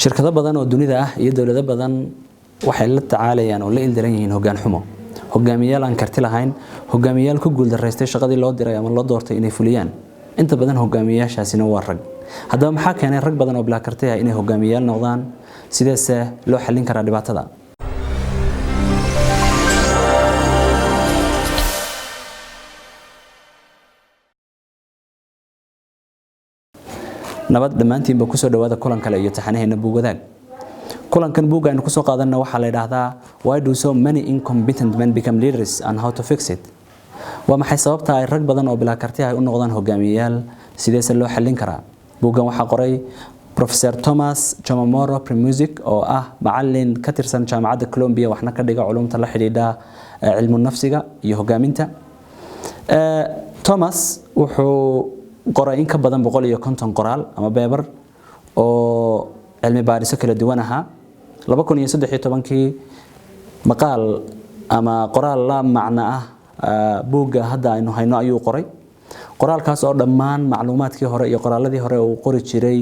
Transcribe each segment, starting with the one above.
shirkado badan oo dunida ah iyo dawlado badan waxay la tacaalayaan oo la ildaran yihiin hoggaan xumo hogaamiyaal aan karti lahayn hogaamiyaal ku guul dareystay shaqadii loo diray ama loo doortay inay fuliyaan inta badan hogaamiyaashaasina waa rag haddaba maxaa keenay rag badan oo bilaa karti ah inay hogaamiyaal noqdaan sideese loo xallin karaa dhibaatada nabad dhamaantiinba ku soo dhawaada kulan kale iyo taxanaheena buug wadaag kulankan buug aynu ku soo qaadanna waxa la yiraahdaa why do so many incompetent men become leaders and how to fix it waa maxay sababta ay rag badan oo bilaa karti ah u noqdaan hogaamiyaal sideese loo xallin karaa buuggan waxa qoray Professor Thomas Chomomoro Premusic oo ah macallin ka tirsan jaamacadda Columbia waxna ka dhiga culuumta la xiriirida cilmu nafsiga iyo hogaaminta Thomas wuxuu qoray in ka badan 150 qoraal ama paper oo cilmi baariso kala duwan aha 2013kii maqaal ama qoraal la macna ah buugga hadda aynu hayno ayuu qoray qoraalkaas oo dhammaan macluumaadkii hore iyo qoraaladii hore uu qori jiray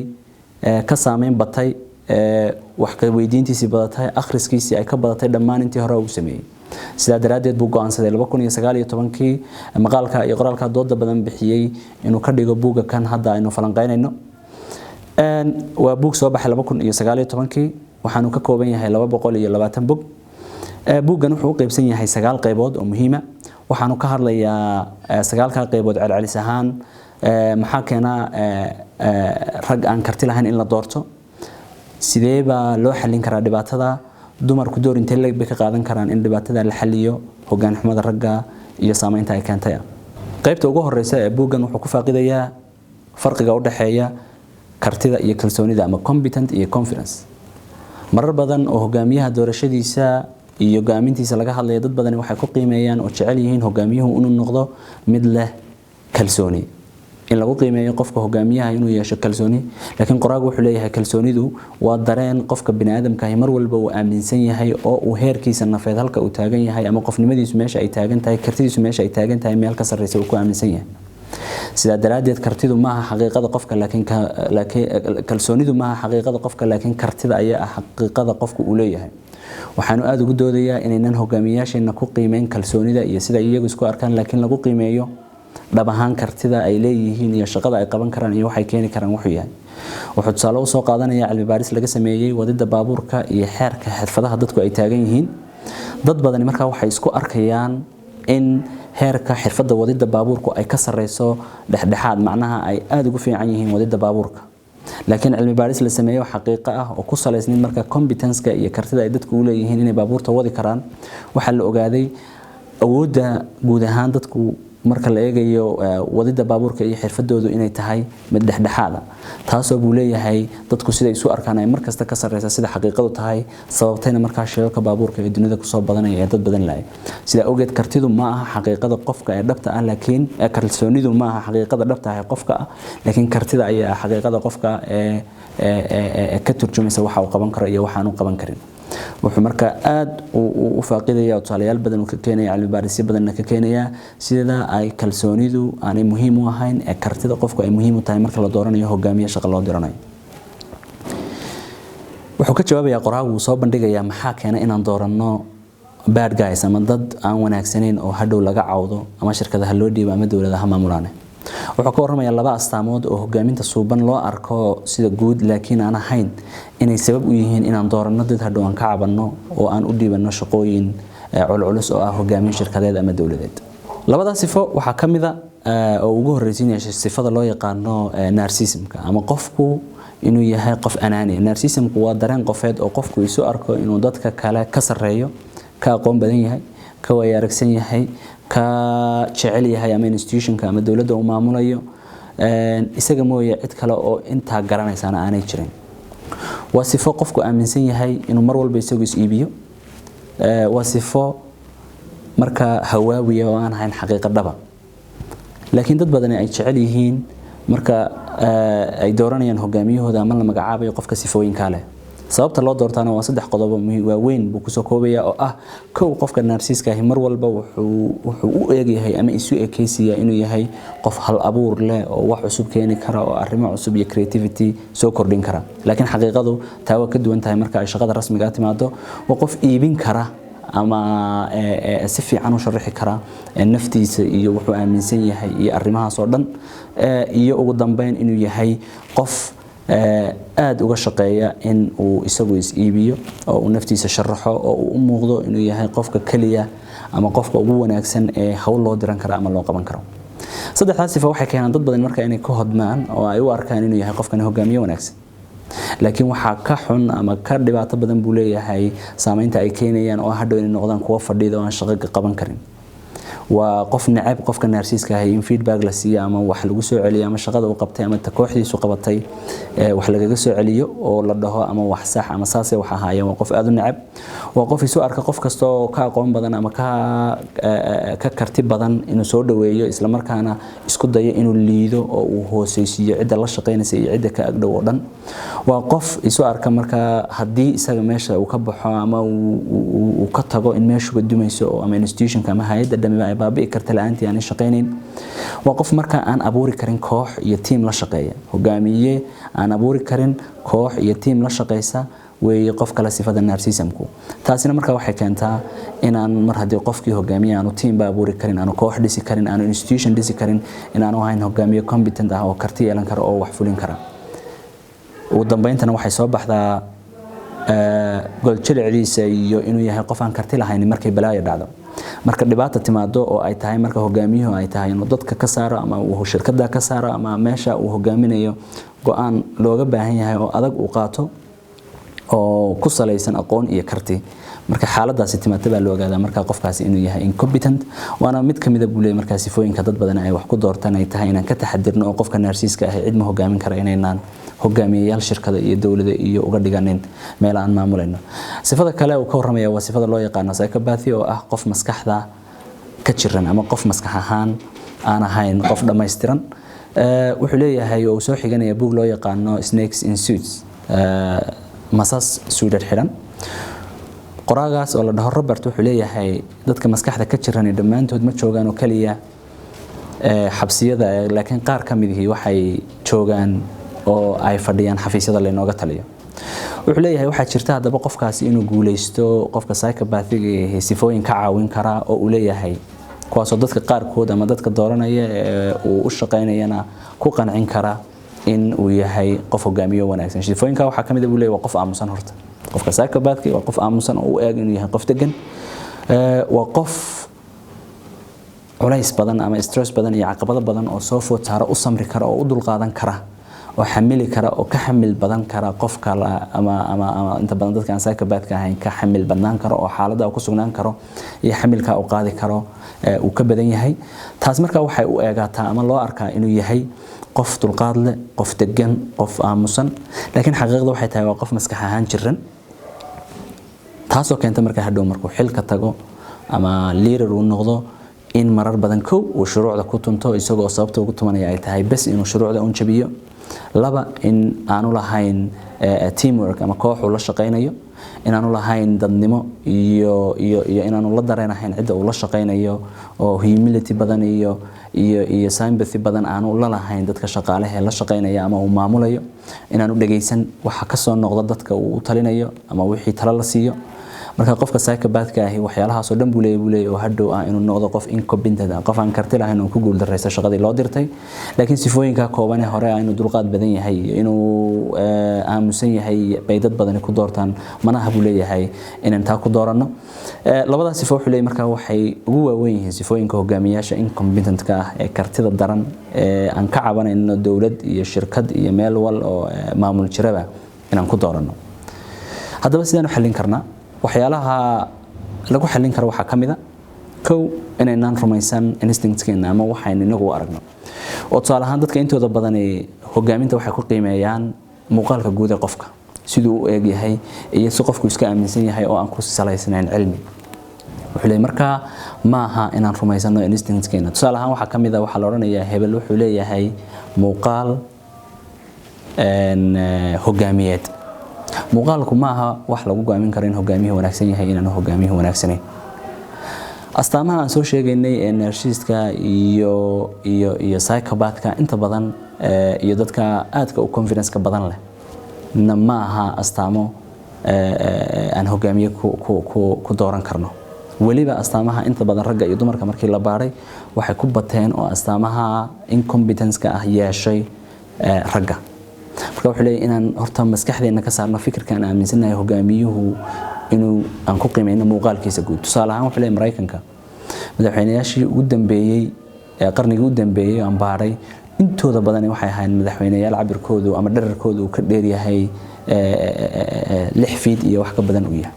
ka saameyn batay wax ka weydiintiisii badatay akhriskiisii ay ka badatay dhammaan intii hore uu sameeyay sida daraadeed buu go'aansaday 2019kii maqaalka iyo qoraalka dooda badan bixiyay inuu ka dhigo buugga kan hadda aynu falanqeynayno waa buug soo baxay 2019kii waxaanu ka kooban yahay 220 buug buuggan wuxuu u qaybsan yahay 9 qaybood oo muhiim ah waxaanu ka hadlayaa 9 qaybood celcelis ahaan maxaa keena rag aan karti lahayn in la doorto sidee baa loo xallin karaa dhibaatada dumarku door intee leeg bay ka qaadan karaan in dhibaatada la xalliyo hoggaan xumada ragga iyo saameynta ay keentay qaybta ugu horeysa ee buuggan wuxuu ku faaqidayaa farqiga u dhaxeeya kartida iyo kalsoonida ama competent iyo confidence marar badan oo hogaamiyaha doorashadiisa iyo go'aamintiisa laga hadlayo dad badan waxay ku qiimeeyaan oo jecel yihiin hogaamiyuhu inuu noqdo mid leh kalsooni in lagu qiimeeyo qofka hogaamiyaha inuu yeesho kalsooni laakiin qoraagu wuxuu leeyahay kalsoonidu waa dareen qofka bini'aadamka ah mar walba uu aaminsan yahay oo uu heerkiisa nafeed halka uu taagan yahay ama qofnimadiisu meesha ay taagan tahay kartidiisu meesha ay taagan tahay meel ka sarreysa uu ku aaminsan yahay sida daraadeed kartidu ma aha xaqiiqada qofka laakiin kalsoonidu ma aha xaqiiqada qofka laakiin kartida ayaa ah xaqiiqada qofku uu leeyahay waxaanu aad ugu doodayaa inaynan hogaamiyaasheena ku qiimeyn kalsoonida iyo sida iyagu isku arkaan laakiin lagu qiimeeyo dhab ahaan kartida ay leeyihiin iyo shaqada ay qaban karaan iyo waxay keeni karaan wuxuu yahay wuxuu tusaale u soo qaadanayaa cilmi baaris laga sameeyay wadida baabuurka iyo xeerka xirfadaha dadku ay taagan yihiin dad badan markaa waxay isku arkayaan in heerka xirfadda wadida baabuurku ay ka sareyso dhexdhexaad macnaha ay aad ugu fiican yihiin wadida baabuurka laakiin cilmi baaris la sameeyo xaqiiqo ah oo ku saleysnin marka competence-ka iyo kartida ay dadku u leeyihiin inay baabuurta wadi karaan waxa la ogaaday awoodda guud ahaan dadku marka la eegayo wadida baabuurka iyo xirfadoodu inay tahay mid dhexdhexaad ah taasoo buu leeyahay dadku sida isu arkaan ay markasta ka sareysa sida xaqiiqadu tahay sababtayna marka shirarka baabuurka ee dunida ku soo badanaya dad badan laay sida awgeed kartidu ma aha xaqiiqada qofka ee dhabta ah laakiin kalsoonidu ma aha xaqiiqada dhabta ah ee qofka ah laakiin kartida ayaa xaqiiqada qofka ee ka turjumaysa waxa uu qaban karo iyo waxa aanu qaban karin wuxuu marka aad u faaqidayaa tusaalayaal badan oo ka keenaya cilmi baarisyo badan ka keenaya sida ay kalsoonidu aanay muhiim u ahayn ee kartida qofku ay muhiim u tahay marka la dooranayo hogaamiye shaqo loo diranayo wuxuu ka jawaabayaa qoraagu soo bandhigayaa maxaa keena inaan dooranno bad guys ama dad aan wanaagsanayn oo hadhow laga cawdo ama shirkadaha loo dhiibo ama dawladaha maamulaane wuxuu ka warramayaa laba astaamood oo hogaaminta suuban loo arko sida guud laakiin aan ahayn inay sabab u yihiin inaan dooranno dad hadhow aan ka cabanno oo aan u dhiibanno shaqooyin culculus oo ah hogaamin shirkadeed ama dawladeed labada sifo waxaa ka mid ah oo ugu horreysiinaya sifada loo yaqaano narcissismka ama qofku inuu yahay qof anaani narcissismku waa dareen qofeed oo qofku isu arko inuu dadka kale ka sarreeyo ka aqoon badan yahay ka way aragsan yahay ka jecel yahay ama institutionka ama dawladda uu maamulayo isaga mooye cid kale oo inta garanaysan aanay jirin waa sifo qofku aaminsan yahay inuu mar walba isagu is iibiyo waa sifo marka hawaawiya oo aan ahayn xaqiiqo dhaba laakiin dad badan ay jecel yihiin marka ay dooranayaan hogaamiyahooda ama la magacaabayo qofka sifooyinka leh sababta loo doortaana waa saddex qodob oo waaweyn buu ku soo koobaya oo ah kow qofka narcissiska ah mar walba wuxuu u eegyahay ama isu ekaysiya inuu yahay qof hal abuur leh oo wax cusub keeni kara oo arrimo cusub iyo creativity soo kordhin kara laakiin xaqiiqadu taa waa ka duwan tahay marka ay shaqada rasmiga ah timaado waa qof iibin kara ama si fiican u sharaxi kara naftiisa iyo wuxuu aaminsan yahay iyo arrimahaas oo dhan iyo ugu dambeyn inuu yahay qof aad uga shaqeeya in uu isagu is iibiyo oo uu naftiisa sharaxo oo uu u muuqdo inuu yahay qofka kaliya ama qofka ugu wanaagsan ee hawl loo diran karo ama loo qaban karo saddexdaas sifo waxay keenaan dad badan marka inay ka hodmaan oo ay u arkaan inuu yahay qofkan hogaamiye wanaagsan laakiin waxa ka xun ama ka dhibaato badan buu leeyahay saameynta ay keenayaan oo hadhow inay noqdaan kuwa fadhiida oo aan shaqo qaban karin waa qof nacab qofka narcissiska ah in feedback la siiyo ama wax lagu soo celiyo ama shaqada uu qabtay ama kooxdiisu qabatay wax lagaga soo celiyo oo la dhaho ama wax sax ama saase wax ahaayeen waa qof aad u nacab waa qof isu arka qof kasto oo ka aqoon badan ama ka karti badan inuu soo dhaweeyo isla markaana isku dayo inuu liido oo uu hooseysiyo cidda la shaqeynaysa iyo cidda ka agdhow oo dhan waa qof isu arka marka haddii isaga meesha uu ka baxo ama uu ka tago in meeshu dumayso ama institutionka ama hay'adda dhamiba baabi'i karta la'aantii aan shaqeynayn waa qof marka aan abuuri karin koox iyo team la shaqeeya hogaamiye aan abuuri karin koox iyo team la shaqeysa way qof kala sifada narcissismku taasina marka waxay keentaa inaan mar hadii qofkii hogaamiye aanu team ba abuuri karin aanu koox dhisi karin aanu institution dhisi karin inaanu ahayn hogaamiye competent ah oo karti yeelan kara oo wax fulin kara ugu dambeyntina waxay soo baxdaa gol jilicdiisa iyo inuu yahay qof aan karti lahayn markay balaayo dhacdo marka dhibaato timaado oo ay tahay marka hogaamiyuhu ay tahay inuu dadka ka saaro ama uu shirkadda ka saaro ama meesha uu hogaaminayo go'aan looga baahan yahay oo adag uu qaato oo ku salaysan aqoon iyo karti marka xaaladaasi timaado baa loo ogaadaa marka qofkaasi inuu yahay incompetent waana mid kamid ah buulay marka sifooyinka dad badan ay wax ku doortaan ay tahay inaan ka taxadirno oo qofka narcissiska ah cid ma hogaamin kara inaynaan hogaamiyayaal shirkada iyo dawladda iyo uga dhiganin meel aan maamulayno sifada kale oo ka warramaya waa sifada loo yaqaan psychopathy oo ah qof maskaxda ka jiran ama qof maskax ahaan aan ahayn qof dhameystiran wuxuu leeyahay oo soo xiganaya buug loo yaqaano Snakes in Suits masas suudad xiran qoraagaas oo la dhaho Robert wuxuu leeyahay dadka maskaxda ka jiran dhammaantood ma joogaan oo kaliya xabsiyada laakiin qaar kamid ah waxay joogaan oo ay fadhiyaan xafiisyada leenooga taliyo wuxuu leeyahay waxa jirta hadaba qofkaasi inuu guuleysto qofka psychopathiga ee sifooyin ka caawin kara oo uu leeyahay kuwaas oo dadka qaar kood ama dadka dooranaya uu u shaqeynayana ku qancin kara in uu yahay qof hogaamiye wanaagsan sifooyinka waxa kamid ah uu leeyahay qof aamusan horta qofka psychopathiga waa qof aamusan oo u eeg inuu yahay qof degan waa qof culays badan ama stress badan iyo caqabado badan oo soo food saara u samri kara oo u dulqaadan kara oo xamili kara oo ka xamil badan kara qofka ama inta badan dadka aan psychopathka ahayn ka xamil badnaan karo oo xaaladda ku sugnaan karo iyo xamilka uu qaadi karo uu ka badan yahay taas marka waxay u eegaataa ama loo arkaa inuu yahay qof dulqaad leh qof degan qof aamusan laakiin xaqiiqdu waxay tahay waa qof maskax ahaan jiran taasoo keenta marka hadhow markuu xilka tago ama leader uu noqdo in marar badan kow uu shuruucda ku tunto isagoo sababta ugu tumanaya ay tahay bas inuu shuruucda u jabiyo laba in aanu lahayn teamwork ama koox uu la shaqeynayo inaanu lahayn dadnimo iyo inaanu la dareenahayn cidda uu la shaqeynayo oo humility badan iyo sympathy badan aanu la lahayn dadka shaqaalaha la shaqeynaya ama uu maamulayo inaanu dhageysan waxa ka soo noqda dadka uu u talinayo ama wixii talo la siiyo marka qofka psychopathka ah waxyaalahaas oo dhan buu leeyahay oo hadhow inuu noqdo qof incompetent ah qof aan karti lahayn oo ku guul dareysa shaqadii loo dirtay laakiin sifooyinka kooban ee hore inuu dulqaad badan yahay inuu aamusan yahay bay dad badan ku doortaan manaha buu leeyahay inaan taa ku doorano labadaas sifo wuxuu leeyahay marka waxay ugu waaweyn yihiin sifooyinka hogaamiyaasha incompetent-ka ah ee kartida daran ee aan ka cabanayno dawlad iyo shirkad iyo meel wal oo maamul jiraba inaan ku doorano haddaba sidaan u xallin karnaa waxyaalaha lagu xallin karo waxa kamid ah kow inaan rumaysan instinctkeena ama waxaan inagu aragno oo tusaale ahaan dadka intooda badan ee hogaaminta waxay ku qiimeeyaan muuqaalka guud ee qofka siduu u eeg yahay iyo si qofku iska aaminsan yahay oo aan ku salaysanayn cilmi wuxuu leeyahay marka ma aha inaan rumaysano instinctkeena tusaale ahaan waxa kamid ah waxa la oranayaa hebel wuxuu leeyahay muuqaal hogaamiyeed muuqaalku maaha wax lagu go'aamin karo in hogaamiye wanaagsan yahay inaan hogaamiye wanaagsaneyn astaamaha aan soo sheegaynay ee narcissistka iyo psychopathka inta badan iyo dadka aadka u confidence ka badan leh maaha astaamo aan hogaamiye ku dooran karno waliba astaamaha inta badan ragga iyo dumarka markii la baaray waxay ku bateen oo astaamaha incompetence-ka ah yeeshay ragga marka wuxuu leeyahay inaan horta maskaxdeena ka saarno fikirkan aaminsanahay hogaamiyuhu inuu aan ku qiimeeyno muuqaalkiisa guud tusaale ahaan wuxuu leeyahay Mareykanka madaxweynayaashii ugu dambeeyay qarnigii ugu dambeeyay aan baaray intooda badan waxay ahaayeen madaxweynayaal cabirkoodu ama dhererkoodu ka dheer yahay 6 feet iyo wax ka badan u yahay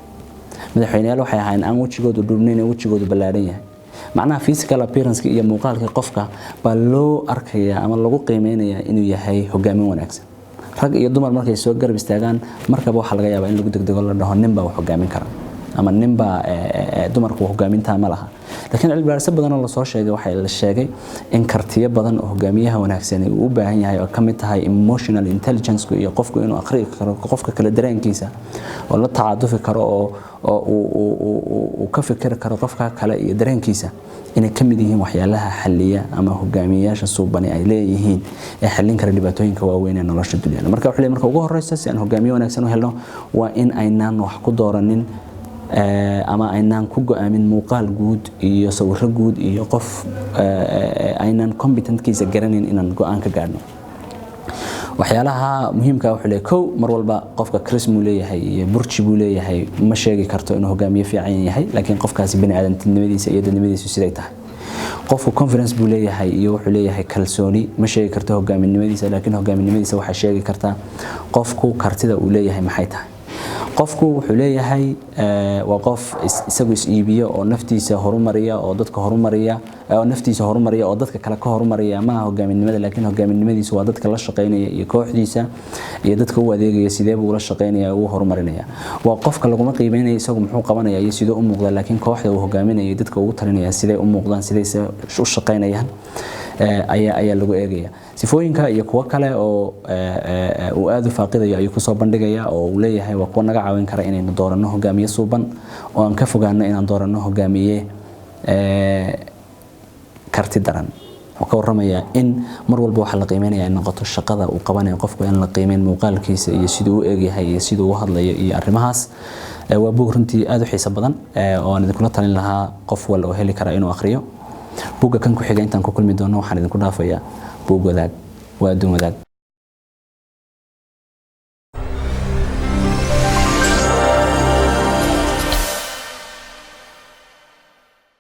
madaxweynayaal waxay ahaayeen aan wajigoodu dhubnayn wajigoodu ballaaran yahay macnaha physical appearance iyo muuqaalka qofka baa loo arkaya ama lagu qiimeynayaa inuu yahay hogaamin wanaagsan rag iyo dumar markay soo garab istaagaan markaba waxa laga yaabaa in lagu degdego la dhaho ninba wax hogaamin kara ama ninba dumarku hogaaminta ma laha laakiin cilmi baaris badan oo la soo sheegay waxa la sheegay in kartiyo badan oo hogaamiyaha wanaagsan uu u baahan yahay oo kamid tahay emotional intelligence iyo qofku inuu akhriyo karo qofka kala dareenkiisa oo la tacaadufi karo oo uu ka fikir karo qofka kale iyo dareenkiisa inay kamid yihiin waxyaalaha xalliya ama hogaamiyayaasha suubani ay leeyihiin ee xallin kara dhibaatooyinka waaweyn ee nolosha dunida marka wuxuu leeyahay marka ugu horeysa si aan hogaamiye wanaagsan u helno waa in aynaan wax ku dooranin ama aynaan ku go'aamin muuqaal guud iyo sawirro guud iyo qof aynaan competentkiisa garanin inaan go'aan ka gaarno waxyaalaha muhiimka ah wuxuu leeyahay kow mar walba qofka charisma leeyahay iyo burji buu leeyahay ma sheegi karto inuu hogaamiye fiican yahay laakiin qofkaasi bini aadantinimadiisa iyo dadnimadiisa siday tahay qofku confidence buu leeyahay iyo wuxuu leeyahay kalsooni ma sheegi karto hogaaminimadiisa laakiin hogaaminimadiisa waxa sheegi karta qofku kartida uu leeyahay maxay tahay qofku wuxuu leeyahay waa qof isagu is iibiyo oo naftiisa horumariya oo dadka horumariya oo naftiisa horumariya oo dadka kale ka horumariya ma hogaaminimada laakiin hogaaminimadiisu waa dadka la shaqeynaya iyo kooxdiisa iyo dadka uu adeegaya sidee buu la shaqeynaya oo horumarinaya waa qofka lagu ma qiimeynaya isagu muxuu qabanaya iyo sidoo u muuqda laakiin kooxda uu hogaaminayo dadka uu talinaya sidee u muuqdaan sidee u shaqeynayaan ayaa lagu eegaya sifooyinka iyo kuwa kale oo uu aad u faaqidayo ayuu ku soo bandhigaya oo uu leeyahay waa kuwa naga caawin kara inaynu dooranno hogaamiye suuban oo aan ka fogaano inaan dooranno hogaamiye karti daran wuxuu ka warramayaa in mar walba waxa la qiimeynaya in noqoto shaqada uu qabanayo qofku in la qiimeyn muuqaalkiisa iyo siduu u eegyahay iyo siduu u hadlayo iyo arrimahaas waa buug runtii aad u xiiso badan oo aan idinkula talin lahaa qof walba oo heli kara inuu akhriyo buugga kan ku xiga intaan ku kulmi doono waxaan idinku dhaafayaa buug wadaag waa adduun wadaag